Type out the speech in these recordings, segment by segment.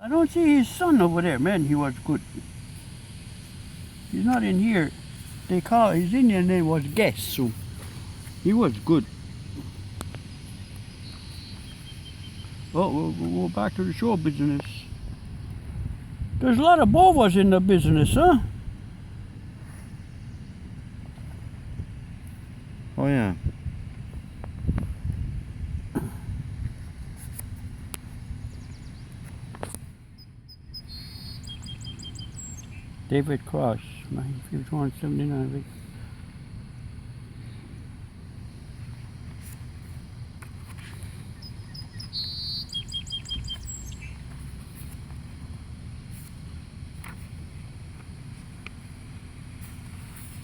I don't see his son over there. Man, he was good. He's not in here. They call his Indian name was Guess, so he was good. Oh, we'll go back to the show business. There's a lot of bovas in the business, huh? Oh yeah. David Cross, 179.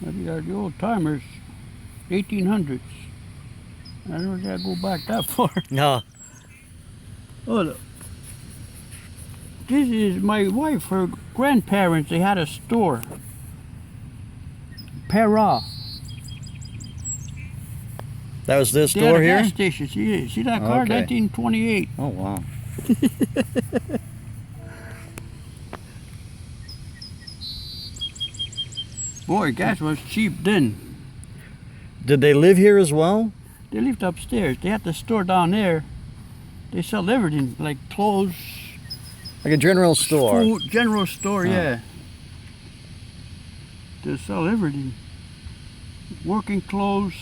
Maybe the old timers, 1800s. I don't think I go back that far. No. Oh, look. This is my wife, her grandparents, they had a store. Para. That was this They had store a here? gas station. See that car? Okay. 1928. Oh wow. Boy, gas was cheap then. Did they live here as well? They lived upstairs. They had the store down there. They sell everything, like clothes, Like a general store. food, general store, Oh. yeah. They sell everything. Working clothes.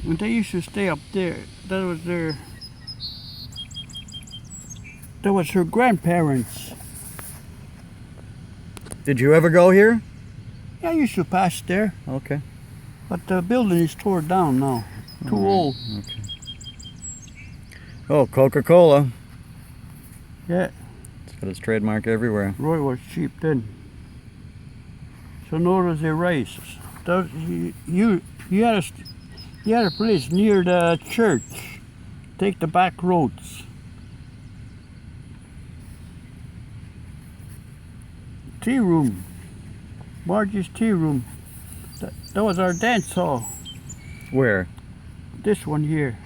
When they used to stay up there, that was her grandparents. Did you ever go here? Yeah, I used to pass there, Okay. but the building is torn down now. Too old. Okay. Oh, Coca-Cola. Yeah, It's got its trademark everywhere. Roy was cheap then. So notice the rice. You had a place near the church. Take the back roads. Tea room. Margie's tea room. That was our dance hall. Where? This one here.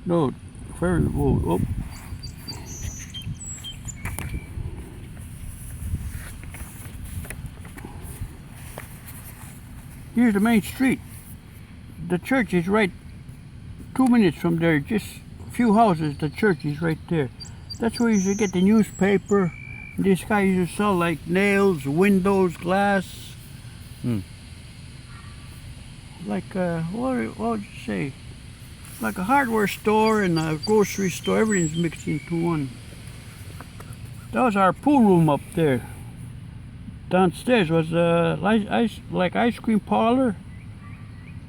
No, very old. Oh. Here's the main street. The church is right 2 minutes from there. Just a few houses. The church is right there. That's where you should get the newspaper. This guy used to sell like nails, windows, glass. Hmm. Like what would you say? Like a hardware store and a grocery store. Everything's mixed into one. That was our pool room up there. Downstairs was like ice cream parlor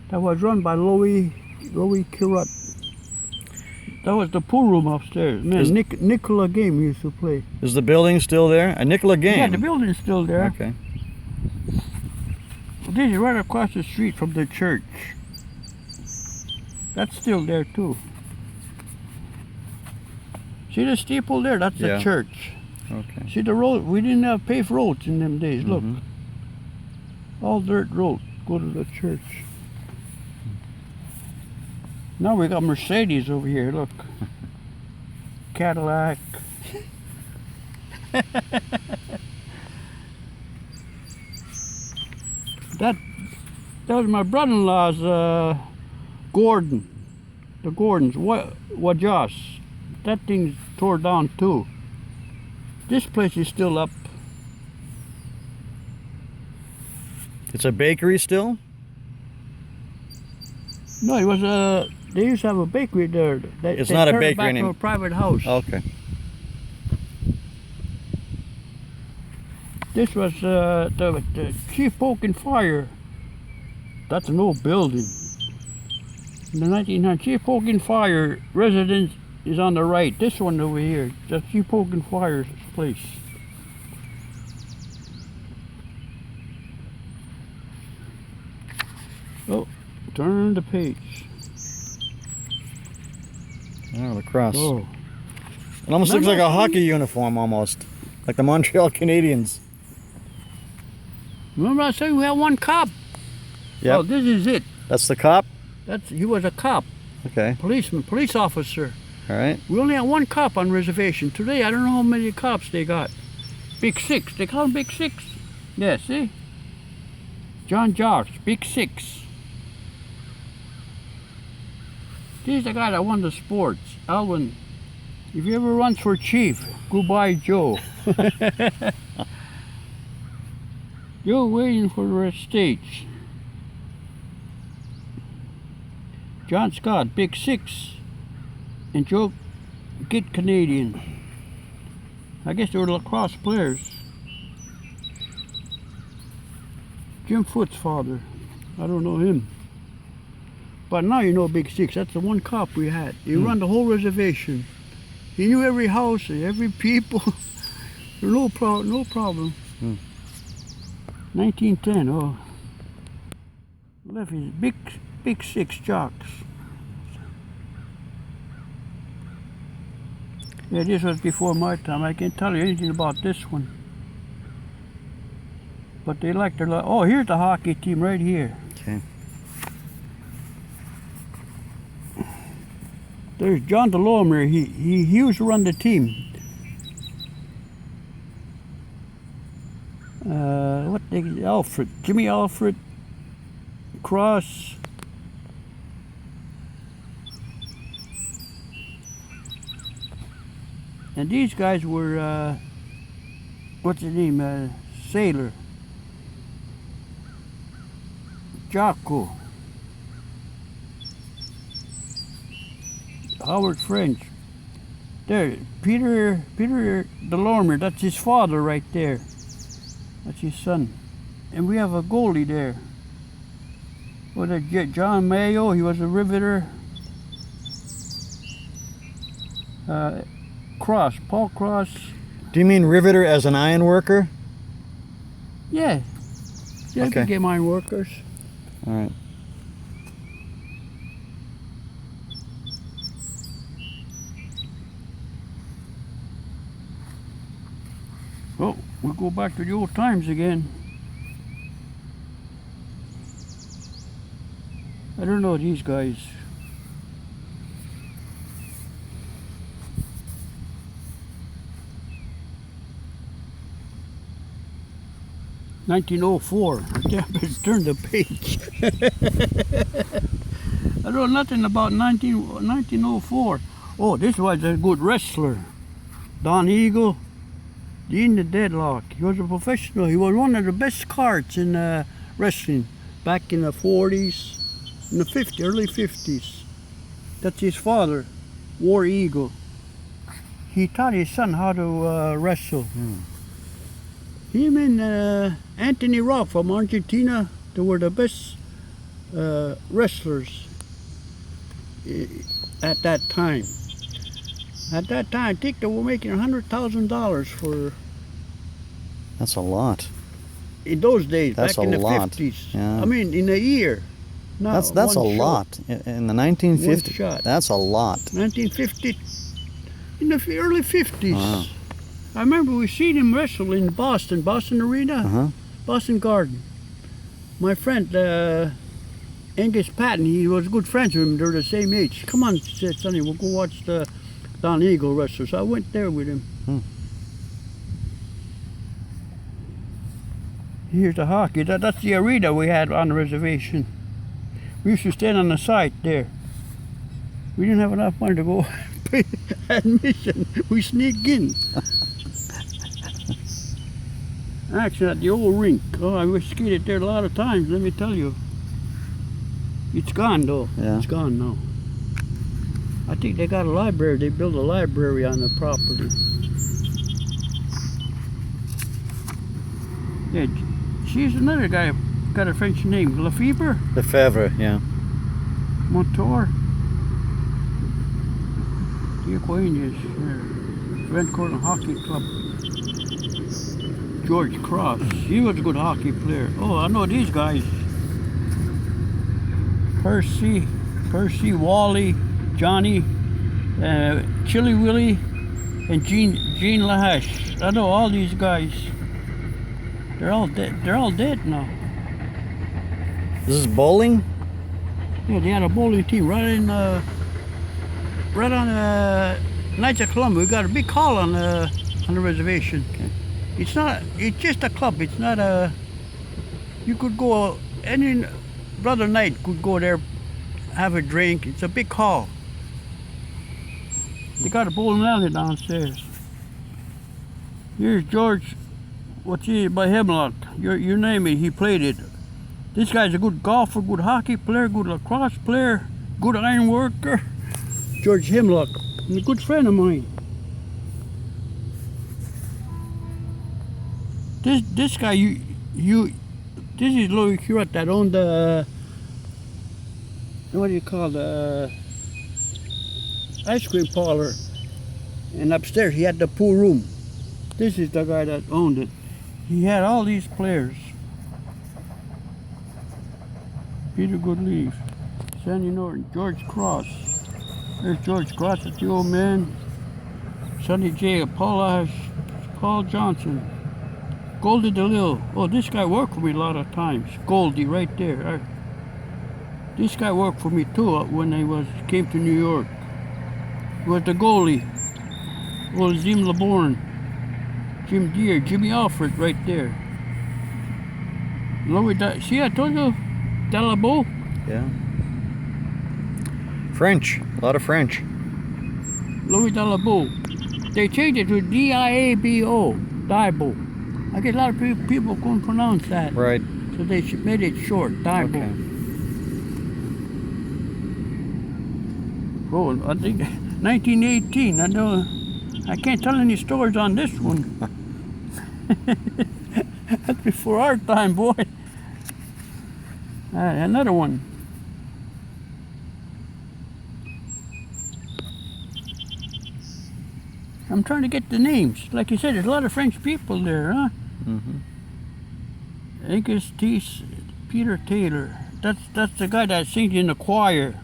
that was run by Louis Kirut. That was the pool room upstairs. Man, Nicola Game used to play. Is the building still there? A Nicola Game? Yeah, the building's still there. Okay. This is right across the street from the church. That's still there too. See the steeple there? That's Yeah. the church. Okay. See the road? We didn't have paved roads in them days. Look, all dirt roads go to the church. Now we got Mercedes over here. Look, Cadillac. That was my brother-in-law's Gordon. The Gordons. What Josh? That thing's tore down too. This place is still up. It's a bakery still? No, it was a. They used to have a bakery there. It's not a turned it bakery back anymore. to a private house. Okay. This was the Chief Oak and Fire. That's an old building. In the 1900s, Chief Oak and Fire residence is on the right. This one over here, that's Chief Oak and Fire's place. Oh, turn the page. Oh, the cross. Oh, It almost looks like Remember- a hockey uniform, almost. Like the Montreal Canadiens. remember I said we had one cop? Yep. Oh, this is it. That's the cop? He was a cop, Okay. policeman, police officer. All right. We only had one cop on reservation. Today, I don't know how many cops they got. Big Six. They call him Big Six. Yeah, see? John Jocks, Big Six. He's the guy that won the sports. Alvin, if you ever run for chief, goodbye, Joe. Joe waiting for the stage. John Scott, Big Six. And Joe, Get Canadian. I guess they were lacrosse players. Jim Foot's father. I don't know him. But now you know Big Six. That's the one cop we had. He run the whole reservation. He knew every house, every people. No problem. 1910. Oh, left his Big Six Jocks. Yeah, this was before my time. I can't tell you anything about this one. But they like their. Oh, here's the hockey team right here. Okay. There's John DeLorme. He used to run the team. Alfred, Jimmy Alfred, Cross. And these guys were, what's his name, Sailor, Jocko, Howard French. There, Peter DeLorme, that's his father right there. That's his son. And we have a goalie there. What a John Mayo, he was a riveter. Cross, Paul Cross. Do you mean riveter as an iron worker? Yeah. Yeah, Okay. they became iron workers. All right. Oh, we'll go back to the old times again. I don't know these guys. "1904. Damn it, turn the page. I know nothing about 1904. Oh, this was a good wrestler. Don Eagle, in the Deadlock. He was a professional. He was one of the best cards in wrestling back in the 40s, in the 50s, early 50s. That's his father, War Eagle. He taught his son how to wrestle. Him and Anthony Rock from Argentina, they were the best wrestlers at that time. At that time, I think they were making $100,000 for. That's a lot. In those days, That's back in a the lot. 50s. Yeah. I mean, in a year. Not That's a one shot. lot. In the 1950s. shot. That's a lot. 1950, in the early 50s. Wow. I remember we seen him wrestle in Boston Arena, Uh-huh. Boston Garden. My friend Angus Patton, he was good friends with him. They're the same age. Come on, said Sonny, we'll go watch the Don Eagle wrestle. So I went there with him. Here's the hockey. That's the arena we had on the reservation. We used to stand on the site there. We didn't have enough money to go pay admission. We sneaked in. Actually, at the old rink. Oh, I skated there a lot of times, let me tell you. It's gone, though. Yeah. It's gone now. I think they got a library. They built a library on the property. Yeah, she's another guy, got a French name. Lefebvre? Lefebvre, yeah. Montour? The Aquarius, Vancouver Hockey Club. George Cross, he was a good hockey player. Oh, I know these guys. Percy, Wally, Johnny, Chili Willie, and Gene Lahash. I know all these guys. They're all dead. They're all dead now. This is bowling? Yeah, they had a bowling team right on Knights of Columbia. We got a big hall on the reservation. Okay. It's just a club. It's not a. You could go any brother Knight could go there, have a drink. It's a big hall. They got a bowling alley downstairs. Here's George, by Hemlock. You name it, he played it. This guy's a good golfer, good hockey player, good lacrosse player, good iron worker. George Hemlock, he's a good friend of mine. This guy, this is Louis Curot that owned the, what do you call the ice cream parlor. And upstairs he had the pool room. This is the guy that owned it. He had all these players. Peter Goodleaf, Sandy Norton, George Cross. There's George Cross, that's the old man. Sonny J, Paul Johnson. Goldie DeLille. Oh, this guy worked for me a lot of times. Goldie, right there. This guy worked for me too when I came to New York. He was the goalie. Oh, Zim LeBourne. Jim Deere, Jimmy Alfred, right there. See, I told you, Dalabo. Yeah. French, a lot of French. Louis Dalabo. They changed it to D-I-A-B-O, Daibo. I guess a lot of people couldn't pronounce that. Right. So they made it short, Daibo. Okay. Oh, I think 1918. I can't tell any stories on this one. That's before our time, boy. Another one. I'm trying to get the names. Like you said, there's a lot of French people there, huh? Mm-hmm. Angus Teese, Peter Taylor. That's the guy that sings in the choir.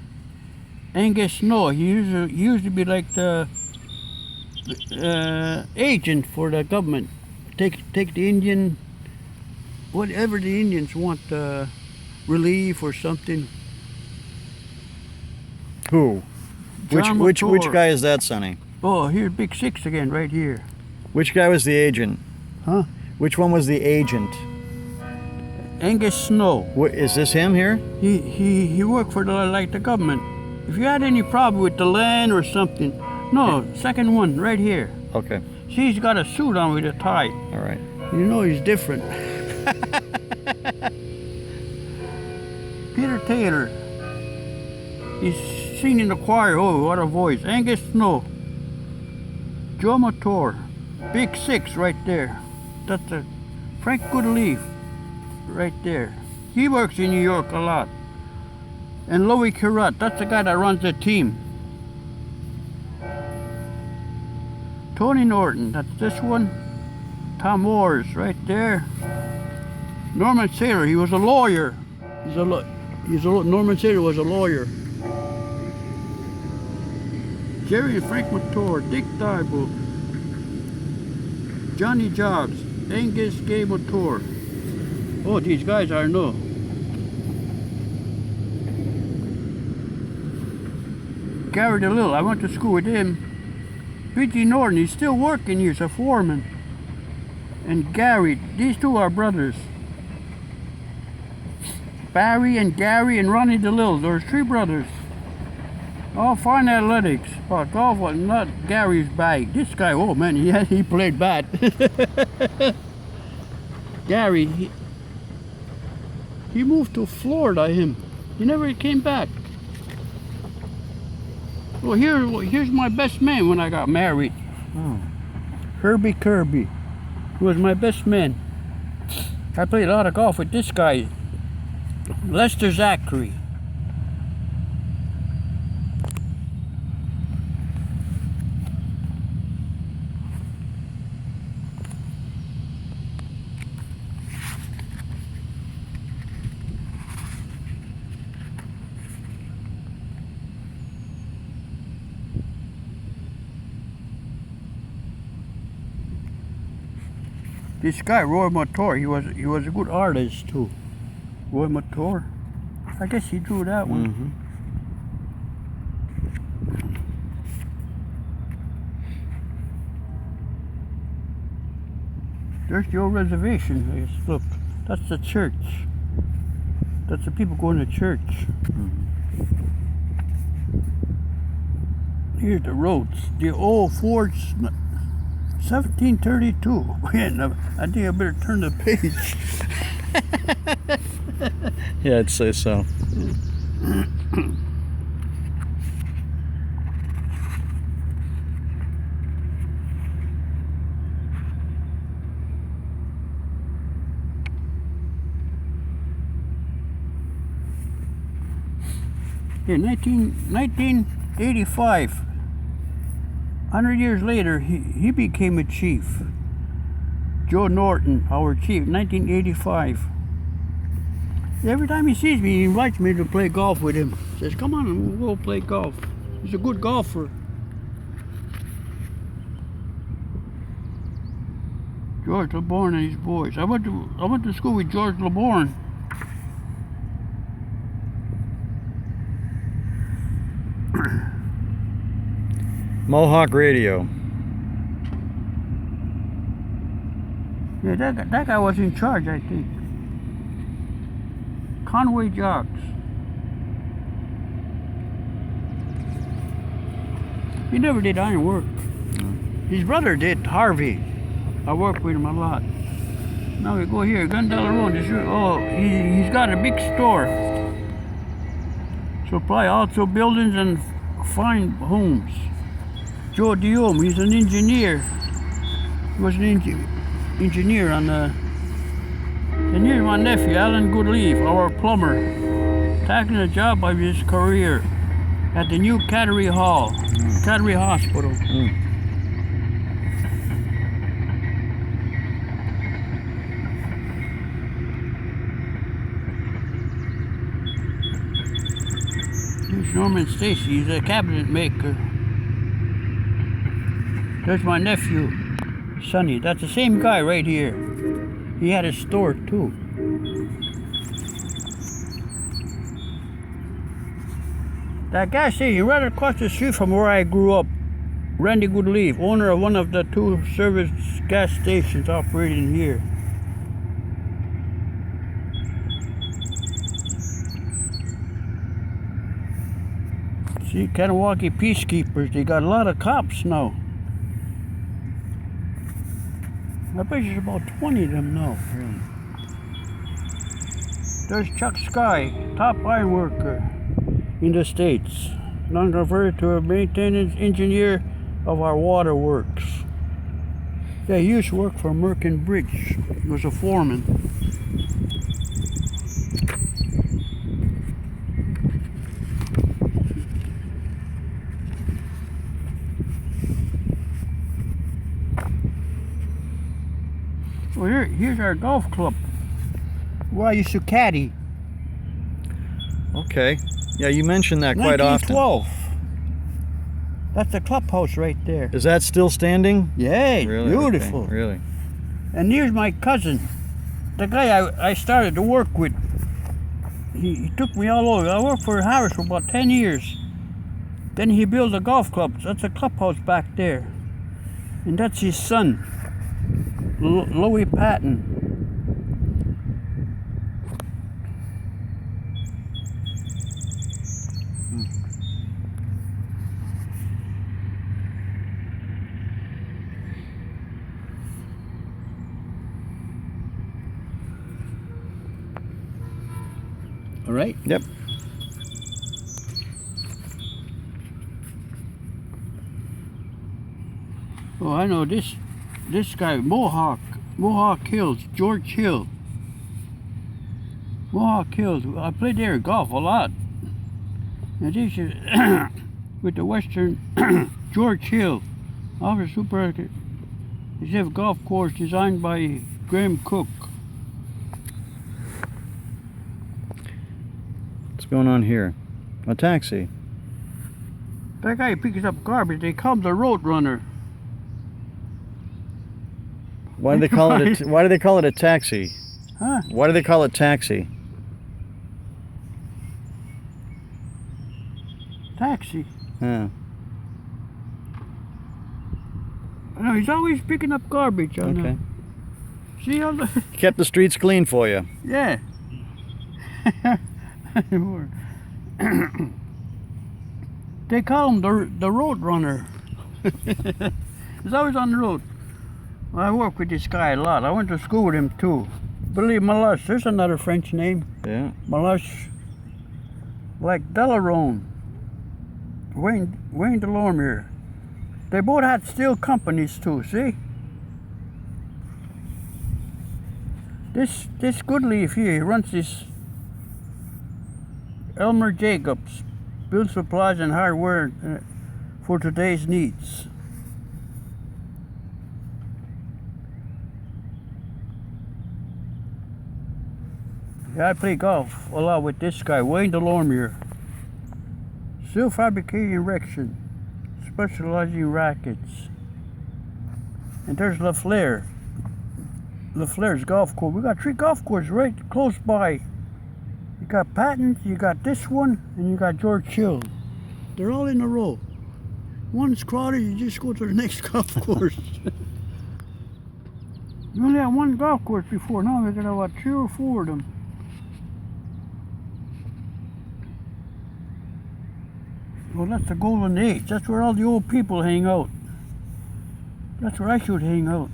Angus Snow. He used to be like the agent for the government. Take the Indian, whatever the Indians want, relief or something. Who? Which guy is that, Sonny? Oh, here's Big Six again, right here. Which guy was the agent? Huh? Which one was the agent? Angus Snow. Is this him here? He worked for the government. If you had any problem with the land or something, no, second one right here. Okay. See, he's got a suit on with a tie. All right. You know he's different. Peter Taylor. He's singing in the choir. Oh, what a voice. Angus Snow. Joe Mator. Big Six right there. That's a Frank Goodleaf right there. He works in New York a lot. And Louis Curot, that's the guy that runs the team. Tony Norton, that's this one. Tom Moores, right there. Norman Saylor, he was a lawyer. Norman Saylor was a lawyer. Jerry and Frank Mator, Dick Daibo, Johnny Jobs, Angus Gay Mator. Oh, these guys I know. Gary DeLille, I went to school with him. P.T. Norton, he's still working here, he's a foreman. And Gary, these two are brothers. Barry and Gary and Ronnie DeLille, there's three brothers. All fine athletics, but golf was not Gary's bag. This guy, oh man, he played bad. Gary, he moved to Florida, he never came back. Well, here's my best man when I got married. Oh. Herbie Kirby, who was my best man. I played a lot of golf with this guy, Lester Zachary. This guy, Roy Mator, he was a good artist too. Roy Mator. I guess he drew that one. Mm-hmm. There's the old reservation. I guess. Look, that's the church. That's the people going to church. Here's the roads. The old forts, 1732. I think I better turn the page. Yeah, I'd say so. In 1985, 100 years later, he became a chief. Joe Norton, our chief, 1985. Every time he sees me, he invites me to play golf with him. Says, come on, we'll go play golf. He's a good golfer. George LeBourne and his boys. I went to school with George LeBourne. Mohawk radio. Yeah, that guy was in charge, I think. Conway Jocks. He never did iron work. His brother did, Harvey. I worked with him a lot. Now we go here, Gundala Road. Oh, he's got a big store. Supply also buildings and fine homes. Joe Diome, he's an engineer. He was an engineer on the... And here's my nephew, Alan Goodleaf, our plumber, tackling a job of his career at the new Cattery Cattery Hospital. Here's Norman Stacy, he's a cabinet maker. There's my nephew, Sonny. That's the same guy right here. He had a store too. That gas station right across the street from where I grew up. Randy Goodleaf, owner of one of the two service gas stations operating here. See, Kanawaki peacekeepers, they got a lot of cops now. I bet there's about 20 of them now. There's Chuck Sky, top iron worker in the States, now converted to a maintenance engineer of our waterworks. Yeah, he used to work for Merkin Bridge. He was a foreman. Well, here's our golf club, where I used to caddy. Okay. Yeah, you mentioned that quite often. 1912. That's the clubhouse right there. Is that still standing? Yeah, Really? beautiful. Okay. Really? And here's my cousin, the guy I started to work with. He took me all over. I worked for Harris for about 10 years. Then he built a golf club. That's a clubhouse back there. And that's his son, Louis Patton. All right? Yep. Oh, I know this guy, Mohawk Hills, George Hill. Mohawk Hills, I played there golf a lot. And this is with the Western George Hill, office supermarket. It's a golf course designed by Graham Cook. What's going on here? A taxi. That guy picks up garbage. They call him the road runner. Why do they call it? Why do they call it a taxi? Huh? Why do they call it taxi? taxi. Yeah. No, he's always picking up garbage on Okay. See all the Kept the streets clean for you. yeah. They call him the road runner. He's always on the road. I work with this guy a lot. I went to school with him too. Billy Malush, there's another French name. Yeah. Malush. Like Delarone. Wayne Delormier. They both had steel companies too, see? This Goodleaf here, he runs this Elmer Jacobs, build supplies and hardware for today's needs. Yeah, I play golf a lot with this guy, Wayne Delormier. Steel fabricating erection, specializing in rackets. And there's LaFleur. LaFleur's golf course. We got 3 golf courses right close by. You got Patton, you got this one, and you got George Hill. They're all in a row. One's crowded, you just go to the next golf course. You only had 1 golf course before, now we're gonna have about 3 or 4 of them. Well, that's the golden age. That's where all the old people hang out. That's where I should hang out.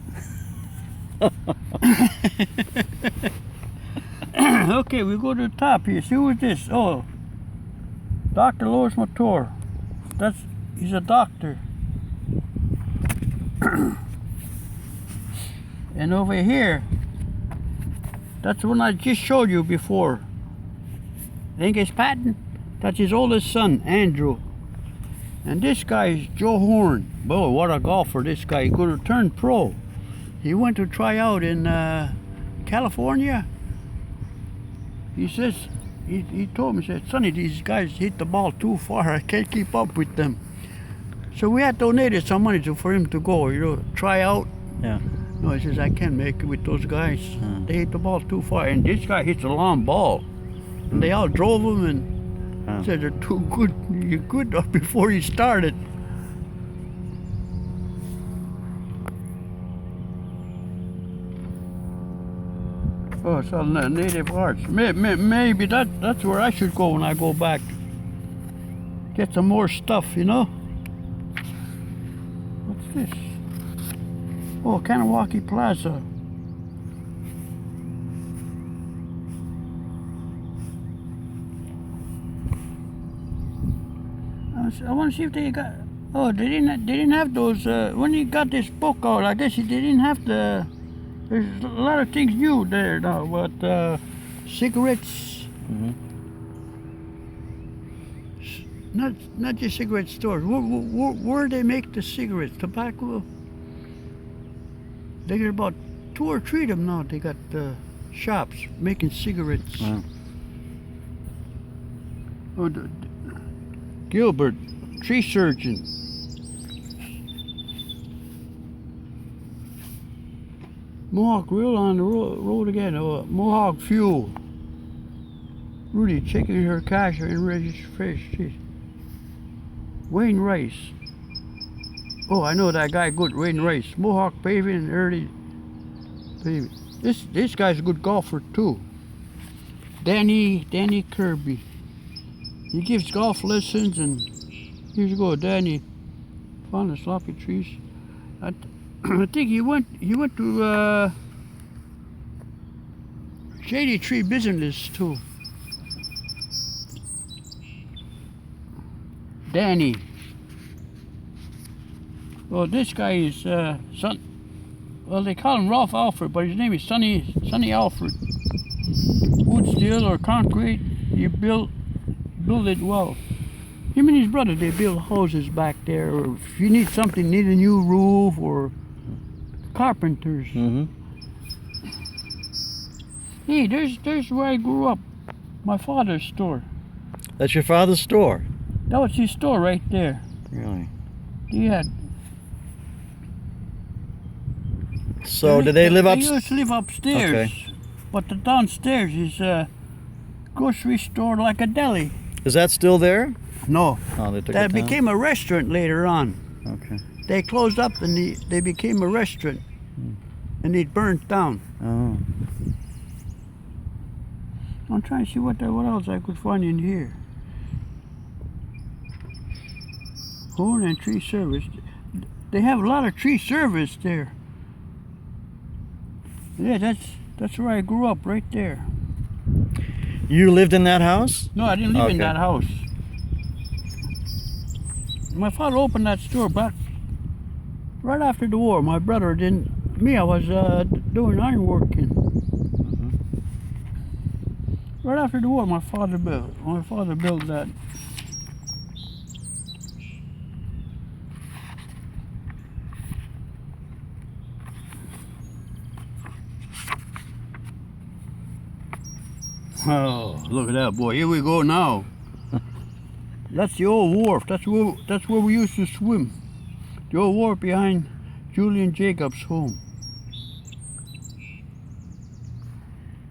Okay, we go to the top here. See who's this? Oh, Dr. Louis Mator. He's a doctor. And over here, that's the one I just showed you before. Think it's Patton? That's his oldest son, Andrew. And this guy is Joe Horn. Boy, what a golfer this guy. He could have turned pro. He went to try out in California. He says, he told me, he said, Sonny, these guys hit the ball too far. I can't keep up with them. So we had donated some money for him to go, try out. Yeah. No, he says, I can't make it with those guys. They hit the ball too far. And this guy hits a long ball. And they all drove him and said they're too good. You're good before he started. Oh, it's all native arts. Maybe that's where I should go when I go back. Get some more stuff, What's this? Oh, Kanawaki Plaza. I want to see if they got. Oh, they didn't have those. When he got this book out, I guess they didn't have the. There's a lot of things new there now, but cigarettes. Mm-hmm. Not just cigarette stores. Where they make the cigarettes, tobacco. They got about 2 or 3 of them now. They got shops making cigarettes. Wow. Oh, Gilbert, tree surgeon. Mohawk Grill on the road again. Mohawk Fuel. Rudy checking her cash and registration. Wayne Rice. Oh, I know that guy good. Wayne Rice. Mohawk Paving early. Paving. This guy's a good golfer too. Danny Kirby. He gives golf lessons, and here you go, Danny. Found the sloppy trees. I think he went to Shady Tree Business too. Danny. Well, this guy is son. Well, they call him Ralph Alfred, but his name is Sonny Alfred. Wood, steel, or concrete, you build it well. Him and his brother, they build houses back there. Or if you need something, need a new roof, or carpenters. Mm-hmm. Hey, there's where I grew up. My father's store. That's your father's store? That was his store right there. Really? Yeah. So did they live They upstairs? used to live upstairs. Okay. But the downstairs is a grocery store like a deli. Is that still there? No, Oh, they took that it down? became a restaurant later on. Okay. They closed up and they became a restaurant, and it burned down. Oh. I'm trying to see what else I could find in here. Horn and tree service. They have a lot of tree service there. Yeah, that's where I grew up, right there. You lived in that house? No, I didn't live in Okay. that house. My father opened that store back right after the war. My brother didn't. Me, I was doing ironworking. Right after the war, my father built that. Oh, look at that, boy. Here we go now. That's the old wharf. That's where we used to swim. The old wharf behind Julian Jacobs' home.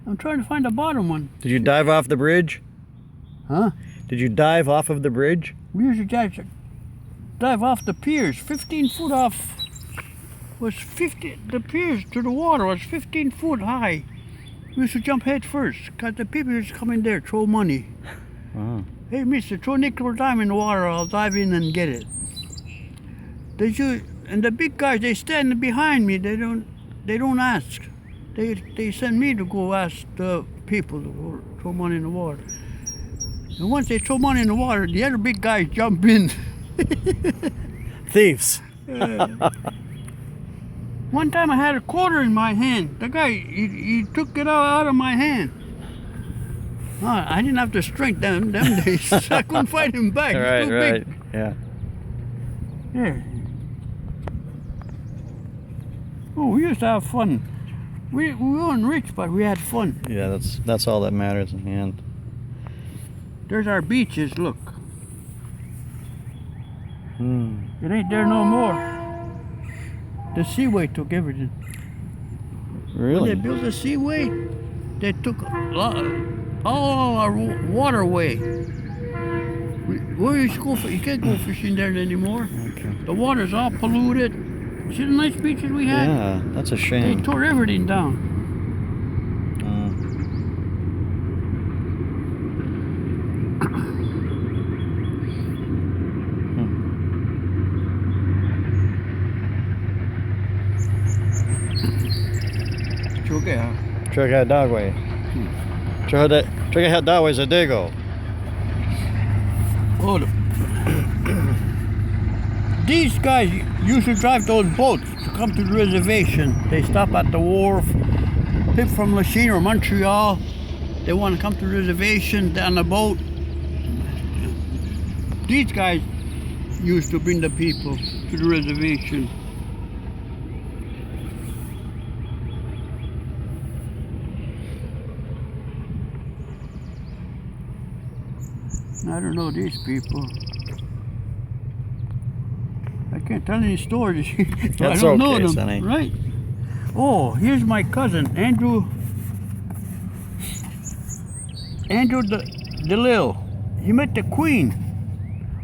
I'm trying to find the bottom one. Did you dive off the bridge? Huh? Did you dive off of the bridge? We used to dive off the piers, 15 foot off. The piers to the water was 15 foot high. We used to jump head first, because the people used to come in there, throw money. Oh. Hey, mister, throw nickel or dime in the water, I'll dive in and get it. And the big guys, they stand behind me, they don't ask. They send me to go ask the people to throw money in the water. And once they throw money in the water, the other big guys jump in. Thieves. One time I had a quarter in my hand. The guy, he took it out of my hand. I didn't have the strength them days. I couldn't fight him back. He's Right, too right. big. Yeah. Yeah. Oh, we used to have fun. We weren't rich, but we had fun. Yeah, that's all that matters in the end. There's our beaches, look. Hmm. It ain't there no more. The seaway took everything. When Really? they built the seaway, they took all our waterway. Where you go? You can't go fishing there anymore. Okay. The water's all polluted. See the nice beaches we had? Yeah, that's a They shame. tore everything down. Okay. Check out that way. Check out that way, Zadego. Oh, these guys used to drive those boats to come to the reservation. They stop at the wharf. People from Lachine or Montreal, they want to come to the reservation down the boat. These guys used to bring the people to the reservation. I don't know these people. I can't tell any stories. I That's don't know okay, them, Sonny. right? Oh, here's my cousin, Andrew DeLille. He met the Queen,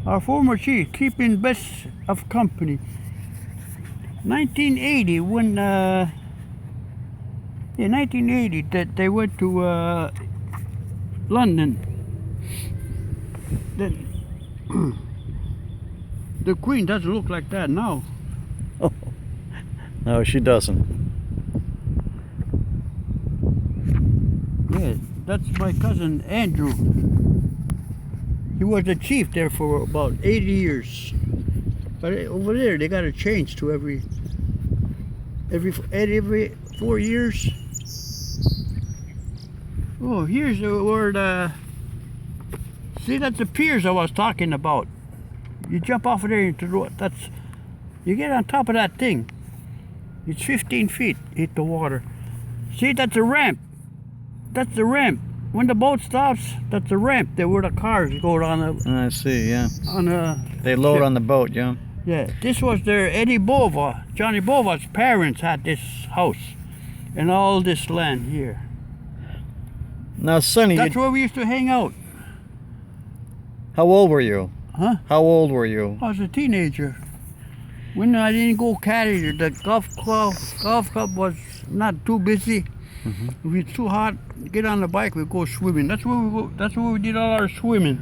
our former chief, keeping best of company. 1980, when 1980, that they went to London. The Queen doesn't look like that now. Oh. No, she doesn't. Yeah, that's my cousin Andrew. He was the chief there for about 80 years. But over there, they got to change to every 4 years. Oh, here's where the. See, that's the piers I was talking about. You jump off of there into the. You get on top of that thing. It's 15 feet, hit the water. See, that's a ramp. That's the ramp. When the boat stops, that's the ramp. There where the cars go on I see, yeah. They Load on the boat, yeah. Yeah, this was their Eddie Bova. Johnny Bova's parents had this house and all this land here. Now, Sonny, That's where we used to hang out. how old were you? Huh? How old were you? I was a teenager. When I didn't go caddy, the golf club was not too busy. If it's too hot, get on the bike, we go swimming. That's where we did all our swimming.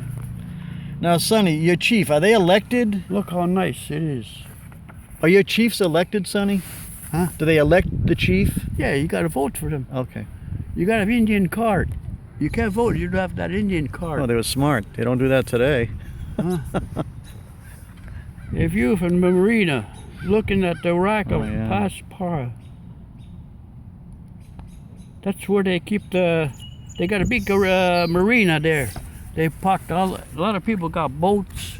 Now, Sonny, your chief, are they elected? Look how nice it is. Are your chiefs elected, Sonny? Huh? Do they elect the chief? Yeah, you gotta vote for them. Okay. You gotta have Indian card. You can't vote, you don't have that Indian card. Oh, they were smart. They don't do that today. If you're from the marina, looking at the rack of yeah. Paspara, that's where they keep they got a big marina there. They parked a lot of people got boats.